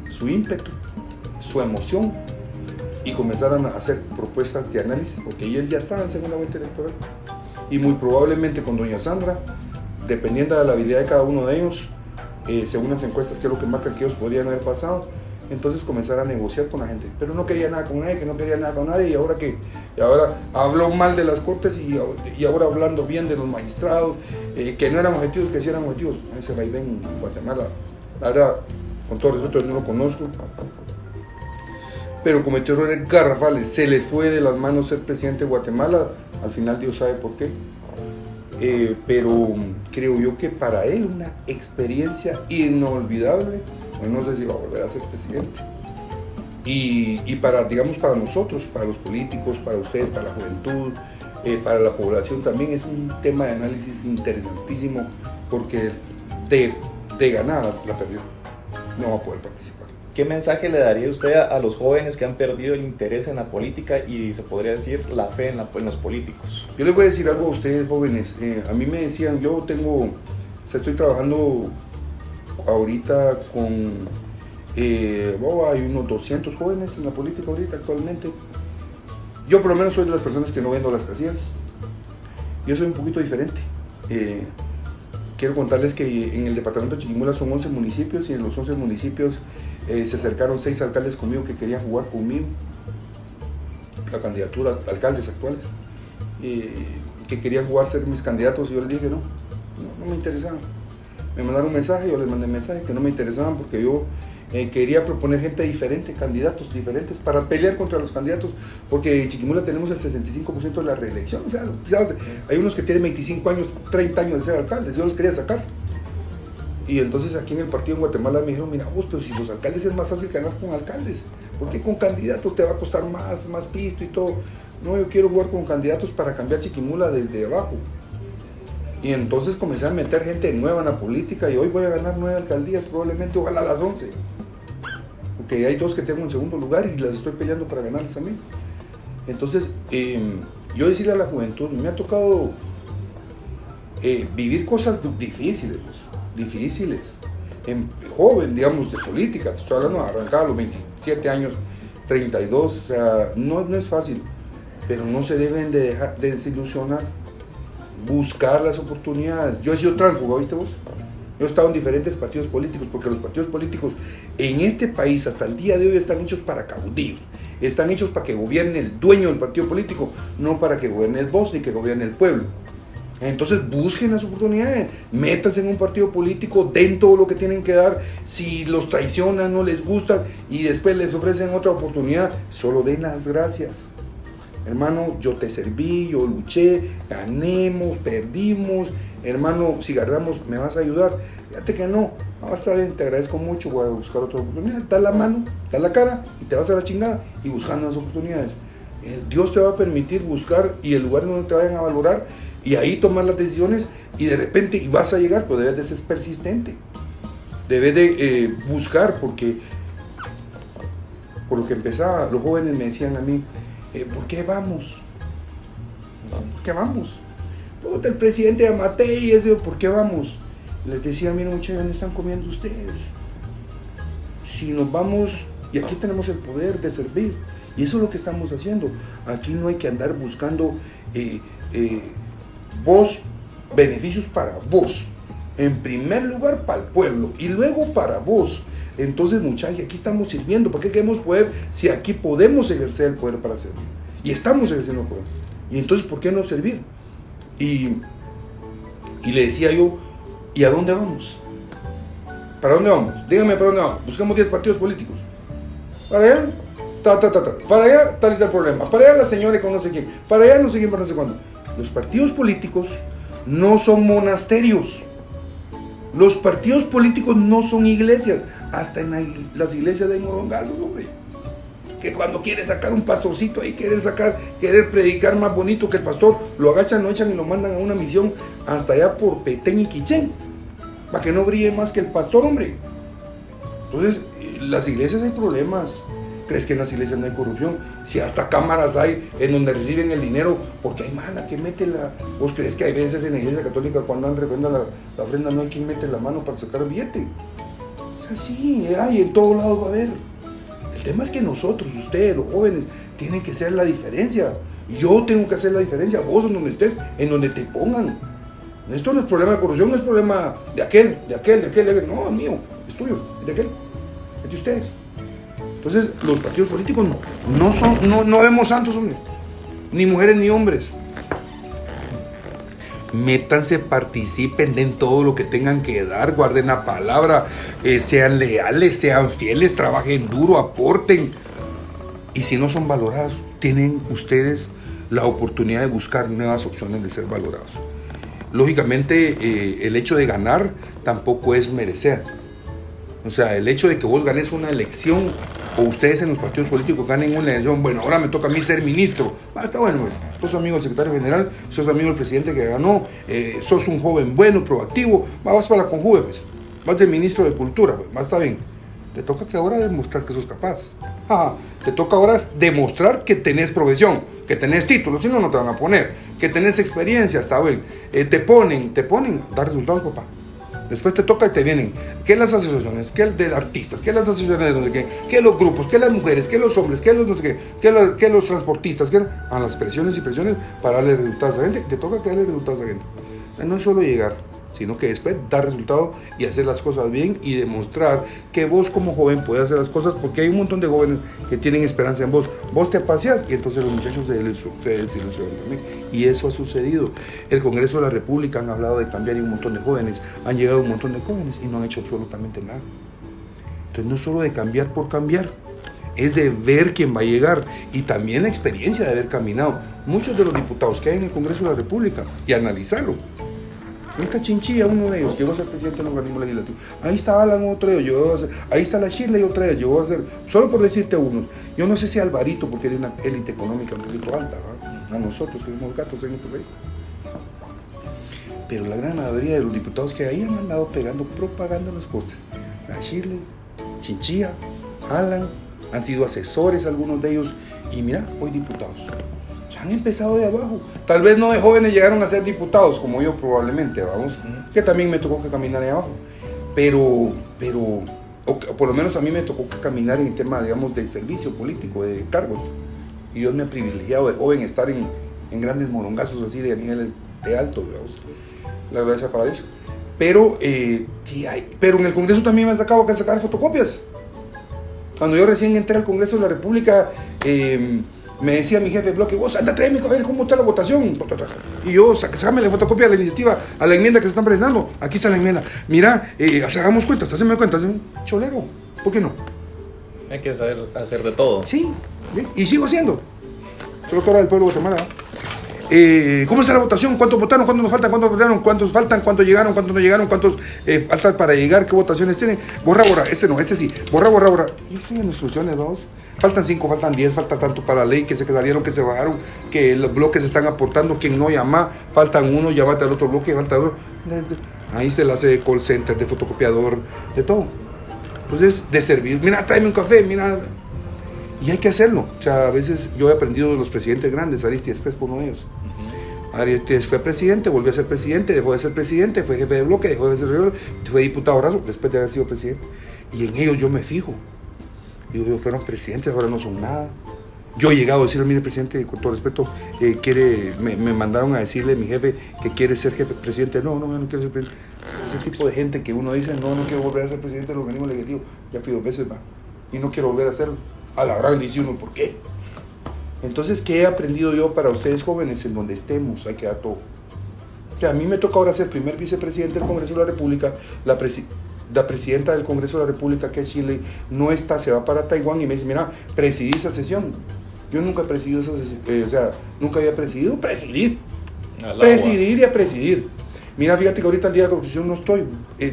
su ímpetu, su emoción, y comenzaron a hacer propuestas de análisis, porque él ya estaba en segunda vuelta electoral, y muy probablemente con doña Sandra, dependiendo de la habilidad de cada uno de ellos, según las encuestas, que es lo que marcan que ellos podrían haber pasado, entonces comenzar a negociar con la gente. Pero no quería nada con nadie, y ahora habló mal de las cortes, y ahora hablando bien de los magistrados, que no eran objetivos, que sí eran objetivos. Ese vaivén en Guatemala, la verdad, con todo respeto, no lo conozco, pero cometió errores garrafales. Se le fue de las manos ser presidente de Guatemala, al final Dios sabe por qué. Pero creo yo que para él una experiencia inolvidable, no sé si va a volver a ser presidente, y para nosotros, para los políticos, para ustedes, para la juventud, para la población también es un tema de análisis interesantísimo, porque de ganar la perdió, no va a poder participar. ¿Qué mensaje le daría usted a los jóvenes que han perdido el interés en la política y, se podría decir, la fe en los políticos? Yo les voy a decir algo a ustedes, jóvenes. A mí me decían, estoy trabajando ahorita con, hay unos 200 jóvenes en la política ahorita actualmente. Yo por lo menos soy de las personas que no vendo las casillas. Yo soy un poquito diferente. Quiero contarles que en el departamento de Chiquimula son 11 municipios, y en los 11 municipios se acercaron 6 alcaldes conmigo que querían jugar conmigo la candidatura, alcaldes actuales, que querían jugar, ser mis candidatos, y yo les dije no me interesaban. Me mandaron un mensaje, yo les mandé mensaje que no me interesaban, porque yo quería proponer gente diferente, candidatos diferentes, para pelear contra los candidatos, porque en Chiquimula tenemos el 65% de la reelección. O sea, hay unos que tienen 25 años, 30 años de ser alcaldes, yo los quería sacar. Y entonces aquí en el partido en Guatemala me dijeron, mira vos, pero si los alcaldes es más fácil ganar con alcaldes, porque con candidatos te va a costar más pisto y todo. No, yo quiero jugar con candidatos para cambiar Chiquimula desde abajo. Y entonces comencé a meter gente nueva en la política y hoy voy a ganar 9 alcaldías, probablemente, ojalá las 11. Porque hay 2 que tengo en segundo lugar y las estoy peleando para ganarlas también. Entonces, yo decirle a la juventud, me ha tocado vivir cosas difíciles. Joven, digamos, de política, te estoy hablando de arrancar a los 27 años, 32, o sea, no es fácil, pero no se deben de dejar de desilusionar, buscar las oportunidades. Yo he sido tránsfuga, ¿viste vos? Yo he estado en diferentes partidos políticos, porque los partidos políticos en este país hasta el día de hoy están hechos para caudillos, están hechos para que gobierne el dueño del partido político, no para que gobierne vos ni que gobierne el pueblo. Entonces busquen las oportunidades, métanse en un partido político, den todo lo que tienen que dar. Si los traicionan, no les gusta y después les ofrecen otra oportunidad, solo den las gracias. Hermano, yo te serví, yo luché, ganemos, perdimos. Hermano, si ganamos, ¿me vas a ayudar? Fíjate que no, está bien, te agradezco mucho, voy a buscar otra oportunidad. Da la mano, da la cara y te vas a la chingada y buscando las oportunidades. Dios te va a permitir buscar y el lugar donde te vayan a valorar y ahí tomar las decisiones y de repente y vas a llegar, pero debes de ser persistente. Debes de buscar, porque por lo que empezaba, los jóvenes me decían a mí, ¿por qué vamos? ¿Por qué vamos? El presidente de Amatei, ese, ¿por qué vamos? Les decía, miren muchachos, ¿dónde están comiendo ustedes? Si nos vamos, y aquí tenemos el poder de servir, y eso es lo que estamos haciendo. Aquí no hay que andar buscando vos, beneficios para vos. En primer lugar para el pueblo, y luego para vos. Entonces, muchachos, aquí estamos sirviendo. ¿Para qué queremos poder si aquí podemos ejercer el poder para servir? Y estamos ejerciendo el poder. Y entonces, ¿por qué no servir? Y le decía yo, ¿y a dónde vamos? ¿Para dónde vamos? Dígame para dónde vamos. Buscamos 10 partidos políticos. Para allá, para allá, tal y tal problema. Para allá la señora con no sé quién. Para allá no sé quién, para no sé cuándo. Los partidos políticos no son monasterios. Los partidos políticos no son iglesias. Hasta en las iglesias hay morongazos, hombre. Que cuando quiere sacar un pastorcito ahí, querer predicar más bonito que el pastor, lo agachan, lo echan y lo mandan a una misión hasta allá por Petén y Quichén, para que no brille más que el pastor, hombre. Entonces, las iglesias hay problemas. ¿Crees que en las iglesias no hay corrupción? Si hasta cámaras hay en donde reciben el dinero, porque hay mala que mete la... ¿Vos crees que hay veces en la iglesia católica cuando han recogido la ofrenda no hay quien mete la mano para sacar el billete? O sea, sí, hay, en todos lados va a haber. El tema es que nosotros, ustedes, los jóvenes, tienen que hacer la diferencia. Yo tengo que hacer la diferencia, vos en donde estés, en donde te pongan. Esto no es problema de corrupción, no es problema de aquel. No, es mío, es tuyo, es de aquel, es de ustedes. Entonces, los partidos políticos no vemos santos, hombres, ni mujeres ni hombres. Métanse, participen, den todo lo que tengan que dar, guarden la palabra, sean leales, sean fieles, trabajen duro, aporten. Y si no son valorados, tienen ustedes la oportunidad de buscar nuevas opciones de ser valorados. Lógicamente, el hecho de ganar tampoco es merecer. O sea, el hecho de que vos ganes una elección o ustedes en los partidos políticos ganen una elección, bueno, ahora me toca a mí ser ministro. Está bueno, sos amigo del secretario general, sos amigo del presidente que ganó, sos un joven bueno, proactivo, vas para la Conjuve, pues, vas de ministro de Cultura, pues, está bien. Te toca que ahora demostrar que sos capaz. Te toca ahora demostrar que tenés profesión, que tenés títulos, si no, no te van a poner, que tenés experiencia, está bien. Te ponen, da resultados, papá. Después te toca y te vienen, ¿qué las asociaciones? ¿Qué de artistas? ¿Qué las asociaciones de no sé qué? ¿Qué los grupos? ¿Qué las mujeres? ¿Qué los hombres? ¿Qué los no sé qué? ¿Qué los transportistas? ¿Qué? Las presiones y presiones para darle resultados a la gente. Te toca que darle resultados a la gente. O sea, no es solo llegar, sino que después dar resultados y hacer las cosas bien y demostrar que vos como joven puedes hacer las cosas, porque hay un montón de jóvenes que tienen esperanza en vos. Vos te paseas y entonces los muchachos se desilusionan también. Y eso ha sucedido. El Congreso de la República han hablado de cambiar y un montón de jóvenes, han llegado un montón de jóvenes y no han hecho absolutamente nada. Entonces no es solo de cambiar por cambiar, es de ver quién va a llegar y también la experiencia de haber caminado muchos de los diputados que hay en el Congreso de la República y analizarlo. Ahí está Chinchilla, uno de ellos, llegó a ser presidente del organismo legislativo. Ahí está Alan, otro de ellos, llegó a ser. Ahí está la Shirley, otra de ellos, llegó a ser. Solo por decirte unos. Yo no sé si Alvarito, porque es de una élite económica un poquito alta, ¿verdad? A nosotros que somos gatos en este país. Pero la gran mayoría de los diputados que ahí han andado pegando propaganda en los postes. La Shirley, Chinchilla, Alan, han sido asesores algunos de ellos. Y mira, hoy diputados. Ya han empezado de abajo. Tal vez no de jóvenes llegaron a ser diputados, como yo probablemente, vamos. Que también me tocó que caminar de abajo. Pero, o por lo menos a mí me tocó que caminar en tema, digamos, de servicio político, de cargos. Y Dios me ha privilegiado de joven estar en grandes morongazos así de niveles de alto, digamos. La gracia para Dios. Pero, sí hay. Pero en el Congreso también me ha sacado que sacar fotocopias. Cuando yo recién entré al Congreso de la República, me decía mi jefe de bloque, vos anda, tráeme a ver cómo está la votación. Y yo, sácame la fotocopia de la iniciativa, a la enmienda que se están presentando. Aquí está la enmienda. Mira, hagamos cuentas, haceme cuentas. Cholero, ¿por qué no? Hay que saber hacer de todo. Sí, y sigo haciendo. Soy doctora del pueblo de Guatemala. ¿Cómo está la votación? ¿Cuántos votaron? ¿Cuántos nos faltan? ¿Cuántos votaron? ¿Cuántos faltan? ¿Cuántos llegaron? ¿Cuántos no llegaron? ¿Cuántos faltan para llegar? ¿Qué votaciones tienen? Borra, este no, este sí. Borra. Yo estoy en instrucciones, vamos. Faltan 5, faltan 10, falta tanto para la ley, que se salieron, que se bajaron, que los bloques están aportando, quien no llama, faltan uno, llamate al otro bloque, falta otro. Ahí se le hace de call center, de fotocopiador, de todo. Entonces, de servir. Mira, tráeme un café, mira. Y hay que hacerlo. O sea, a veces yo he aprendido de los presidentes grandes, Aristides Crespo, uno de ellos. Aristides fue presidente, volvió a ser presidente, dejó de ser presidente, fue jefe de bloque, dejó de ser jefe, fue diputado raso después de haber sido presidente. Y en ellos yo me fijo. Digo, ellos fueron presidentes, ahora no son nada. Yo he llegado a decirle, mire, presidente, con todo respeto, me mandaron a decirle a mi jefe que quiere ser jefe presidente. No, yo no quiero ser presidente. Ese tipo de gente que uno dice, no quiero volver a ser presidente del organismo legislativo. Ya fui 2 veces, va. Y no quiero volver a hacerlo. A la gran dice uno, ¿por qué? Entonces, ¿qué he aprendido yo para ustedes jóvenes? En donde estemos, hay que dar todo. Que a mí me toca ahora ser primer vicepresidente del Congreso de la República, la presidenta del Congreso de la República, que es Chile, no está, se va para Taiwán y me dice, mira, presidí esa sesión. Yo nunca he presidido esa sesión, nunca había presidido, presidir y a presidir. Mira, fíjate que ahorita el día de la Constitución no estoy,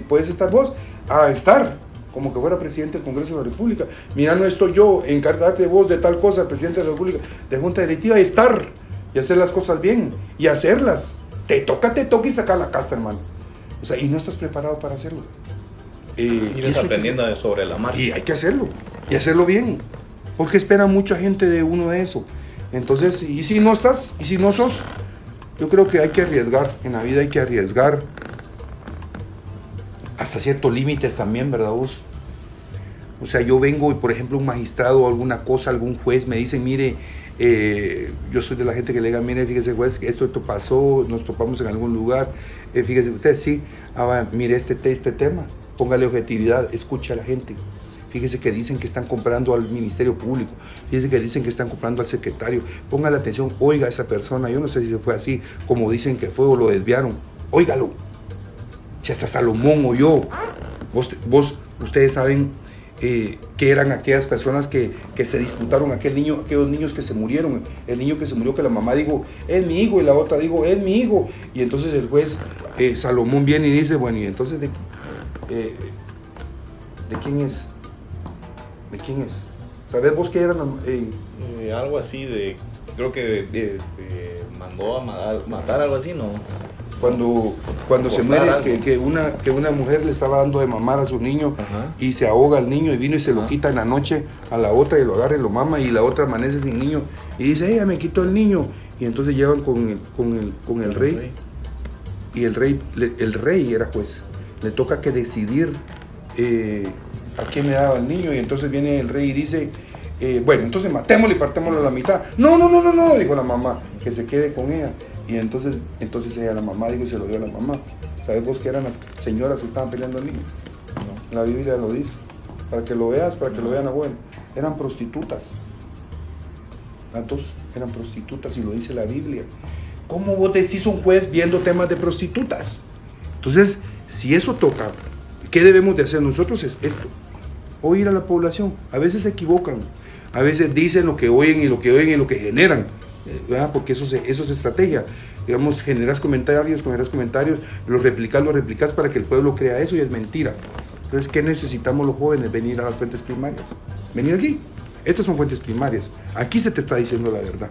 puedes estar vos, a estar, como que fuera presidente del Congreso de la República. Mira, no estoy yo, encargarte vos de tal cosa, presidente de la República, de Junta Directiva, estar y hacer las cosas bien y hacerlas. Te toca y sacar la casta, hermano. O sea, y no estás preparado para hacerlo. Irás aprendiendo sobre la marcha. Y hay que hacerlo, y hacerlo bien, porque espera mucha gente de uno de eso. Entonces, y si no estás, y si no sos, yo creo que hay que arriesgar, en la vida hay que arriesgar, hasta ciertos límites también, ¿verdad vos? O sea, yo vengo y, por ejemplo, un magistrado o alguna cosa, algún juez me dice, mire, yo soy de la gente que le diga, mire, fíjese juez, esto pasó, nos topamos en algún lugar, fíjese usted, sí, mire este tema, póngale objetividad, escuche a la gente. Fíjese que dicen que están comprando al Ministerio Público, fíjese que dicen que están comprando al secretario, póngale atención, oiga a esa persona, yo no sé si se fue así, como dicen que fue o lo desviaron, óigalo. Si hasta Salomón o yo, ustedes saben que eran aquellas personas que se disputaron, aquellos niños que se murieron, el niño que se murió, que la mamá dijo, es mi hijo, y la otra dijo, es mi hijo, y entonces el juez Salomón viene y dice, bueno, y entonces ¿de quién es? ¿De quién es? ¿Sabes vos qué eran? Algo así de, creo que mandó a matar algo así, ¿no? Cuando se muere, que una mujer le estaba dando de mamar a su niño. Ajá. Y se ahoga al niño y vino y se lo quita en la noche a la otra y lo agarra y lo mama, y la otra amanece sin niño y dice, ella me quitó el niño, y entonces llevan con el rey, y el rey era juez, le toca que decidir a quién le daba el niño, y entonces viene el rey y dice, bueno, entonces matémoslo y partémoslo a la mitad. No, dijo la mamá, que se quede con ella. Y entonces ella, la mamá, dijo, y se lo dio a la mamá. ¿Sabes vos que eran las señoras que estaban peleando al niño? No. La Biblia lo dice. Para que lo veas, para que lo vean a bueno. Eran prostitutas. Las dos eran prostitutas, y lo dice la Biblia. ¿Cómo vos decís un juez viendo temas de prostitutas? Entonces, si eso toca, ¿qué debemos de hacer nosotros? Es esto. Oír a la población. A veces se equivocan. A veces dicen lo que oyen y lo que generan. ¿verdad? Porque eso es estrategia. Digamos, generas comentarios, los replicas para que el pueblo crea eso y es mentira. Entonces, ¿qué necesitamos los jóvenes? Venir a las fuentes primarias. Venir aquí. Estas son fuentes primarias. Aquí se te está diciendo la verdad.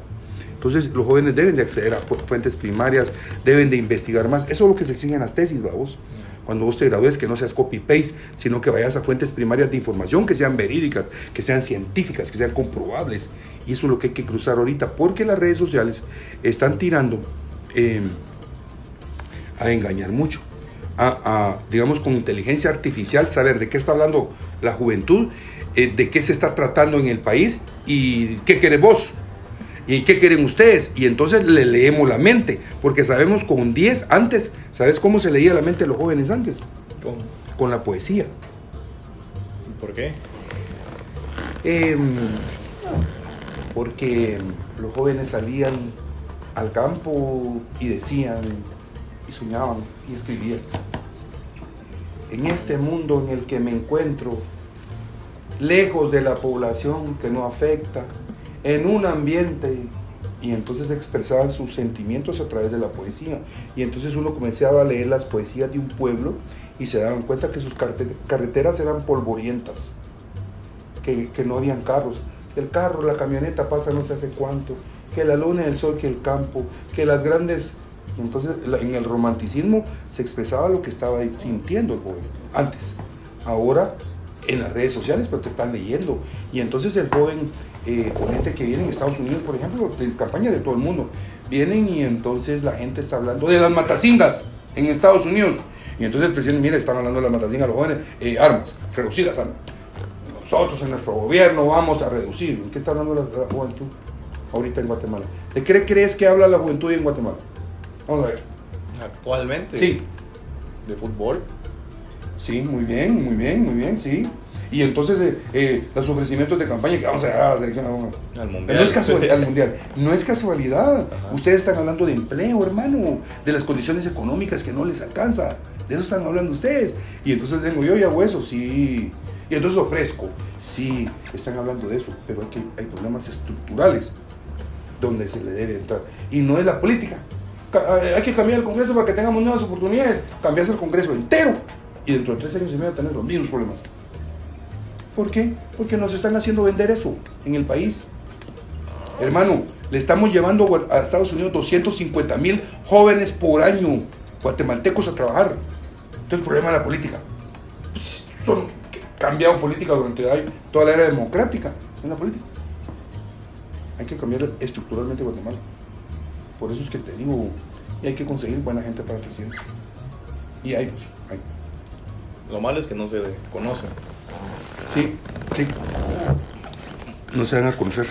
Entonces, los jóvenes deben de acceder a fuentes primarias, deben de investigar más. Eso es lo que se exige en las tesis, vamos. Cuando vos te gradúes, que no seas copy-paste, sino que vayas a fuentes primarias de información que sean verídicas, que sean científicas, que sean comprobables. Y eso es lo que hay que cruzar ahorita, porque las redes sociales están tirando a engañar mucho. Digamos, con inteligencia artificial, saber de qué está hablando la juventud, de qué se está tratando en el país y qué querés vos. ¿Y qué quieren ustedes? Y entonces le leemos la mente, porque sabemos con 10 antes, ¿sabes cómo se leía la mente de los jóvenes antes? ¿Cómo? Con la poesía. ¿Por qué? Porque los jóvenes salían al campo y decían, y soñaban, y escribían. En este mundo en el que me encuentro, lejos de la población que no afecta, en un ambiente, y entonces expresaban sus sentimientos a través de la poesía, y entonces uno comenzaba a leer las poesías de un pueblo y se daban cuenta que sus carreteras eran polvorientas, que no habían carros, que el carro, la camioneta pasa no sé hace cuánto, que la luna, el sol, que el campo, que las grandes... Entonces en el romanticismo se expresaba lo que estaba sintiendo el joven antes. Ahora en las redes sociales, pero te están leyendo, y entonces el joven, con gente que viene en Estados Unidos, por ejemplo, en campaña de todo el mundo, vienen y entonces la gente está hablando de las matacingas en Estados Unidos, y entonces el presidente, mira, están hablando de las matacingas, los jóvenes, armas, reducir las armas. Nosotros en nuestro gobierno vamos a reducir. ¿En qué está hablando la juventud ahorita en Guatemala? ¿De qué crees que habla la juventud en Guatemala? Vamos a ver. ¿Actualmente? Sí. ¿De fútbol? Sí, muy bien, sí. Y entonces los ofrecimientos de campaña que vamos a llegar a la selección Al mundial. no es casualidad, al mundial. No es casualidad. Ajá. Ustedes están hablando de empleo, hermano, de las condiciones económicas que no les alcanza. De eso están hablando ustedes. Y entonces vengo yo y hago eso, sí. Y entonces ofrezco. Sí, están hablando de eso, pero hay problemas estructurales donde se le debe entrar. Y no es la política. Hay que cambiar el Congreso para que tengamos nuevas oportunidades. Cambias el Congreso entero y dentro de 3 años y medio tener los mismos problemas. ¿Por qué? Porque nos están haciendo vender eso en el país. Hermano, le estamos llevando a Estados Unidos 250,000 jóvenes por año guatemaltecos a trabajar. Entonces el problema de la política. Son cambiado política durante toda la era democrática en la política. Hay que cambiar estructuralmente Guatemala. Por eso es que te digo, y hay que conseguir buena gente para el presidente. Y hay. Lo malo es que no se conocen. Sí. No se van a conocer.